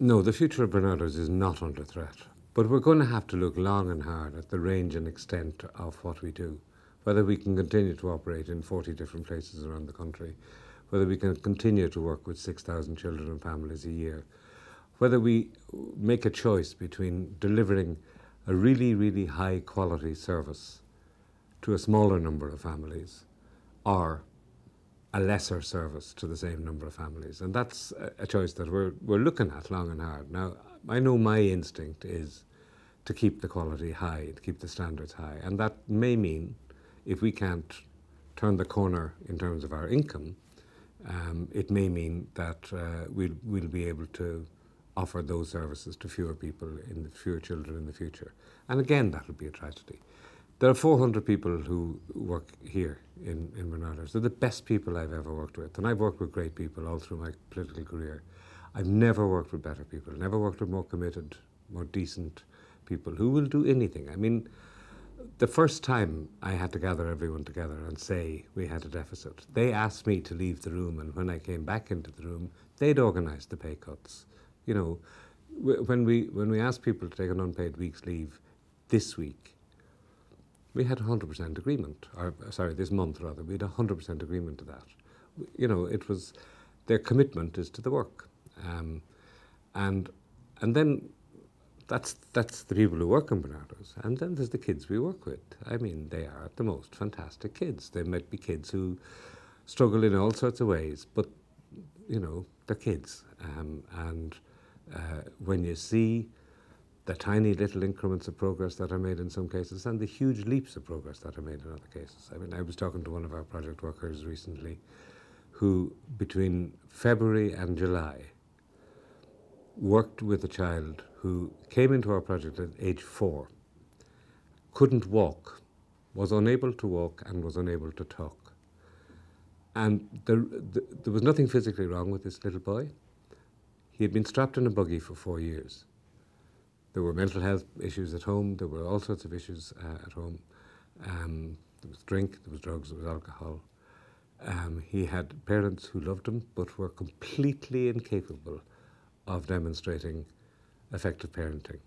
No, the future of Barnardos is not under threat, but we're going to have to look long and hard at the range and extent of what we do, whether we can continue to operate in 40 different places around the country, whether we can continue to work with 6,000 children and families a year, whether we make a choice between delivering a really, really high quality service to a smaller number of families or a lesser service to the same number of families. And that's a choice that we're looking at long and hard. Now, I know my instinct is to keep the quality high, to keep the standards high. And that may mean, if we can't turn the corner in terms of our income, it may mean that we'll be able to offer those services to fewer people, fewer children in the future. And again, that would be a tragedy. There are 400 people who work here in Barnardos. They're the best people I've ever worked with. And I've worked with great people all through my political career. I've never worked with better people, never worked with more committed, more decent people who will do anything. I mean, the first time I had to gather everyone together and say we had a deficit, they asked me to leave the room, and when I came back into the room, they'd organised the pay cuts. You know, when we asked people to take an unpaid week's leave this week, we had 100% agreement, or sorry, this month rather, we had 100% agreement to that. You know, it was, their commitment is to the work. And then that's the people who work in Barnardos. And then there's the kids we work with. I mean, they are the most fantastic kids. They might be kids who struggle in all sorts of ways, but, you know, they're kids. When you see the tiny little increments of progress that are made in some cases and the huge leaps of progress that are made in other cases. I mean, I was talking to one of our project workers recently who, between February and July, worked with a child who came into our project at age 4, couldn't walk, was unable to walk and was unable to talk. And there was nothing physically wrong with this little boy. He had been strapped in a buggy for 4 years. There were mental health issues at home. There were all sorts of issues at home. There was drink, there was drugs, there was alcohol. He had parents who loved him but were completely incapable of demonstrating effective parenting.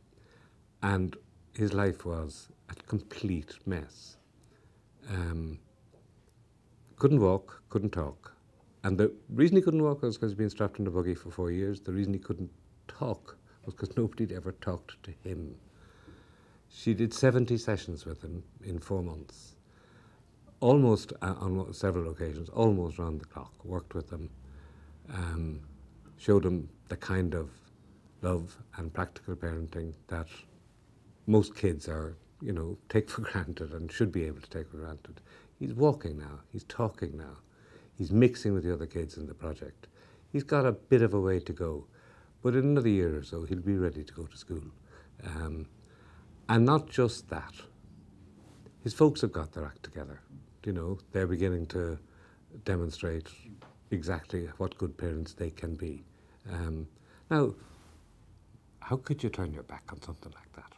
And his life was a complete mess. Couldn't walk, couldn't talk. And the reason he couldn't walk was because he'd been strapped in a buggy for 4 years. The reason he couldn't talk was because nobody'd ever talked to him. She did 70 sessions with him in 4 months, almost on several occasions, almost round the clock, worked with him, showed him the kind of love and practical parenting that most kids are, you know, take for granted and should be able to take for granted. He's walking now, he's talking now, he's mixing with the other kids in the project. He's got a bit of a way to go. But in another year or so, he'll be ready to go to school. And not just that. His folks have got their act together. You know, they're beginning to demonstrate exactly what good parents they can be. Now, how could you turn your back on something like that?